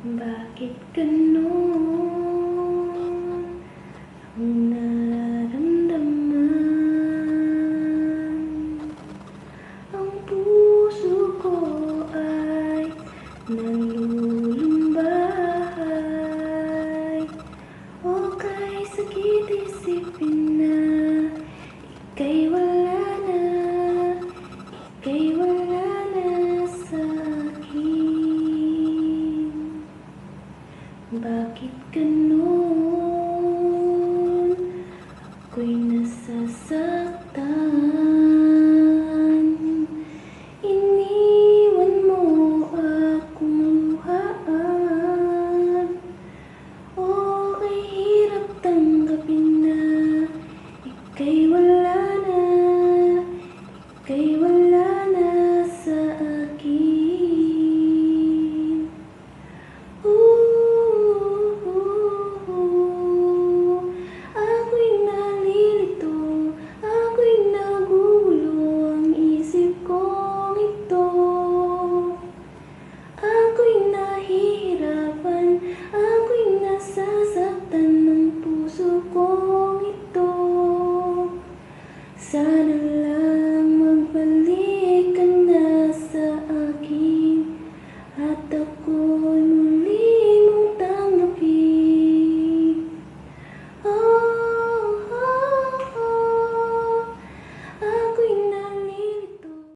Bakit ganun ang nararamdaman? Ang puso ko ay nalulumbay. O kay sakit isipin na ika'y wala na, ika'y wala na sa akin. Bakit ganun? Ako'y nasasaktan. Iniwan mo akong luhaan. O kay hirap tanggapin na ika'y wala na, ika'y wala na sa akin. Ako'y nalilito, ako'y nagugulo, ang isip kong ito. Ako'y nahihirapan, ako'y nasasaktan ng puso kong ito. Sana lang magbalik ka na sa akin at ako'y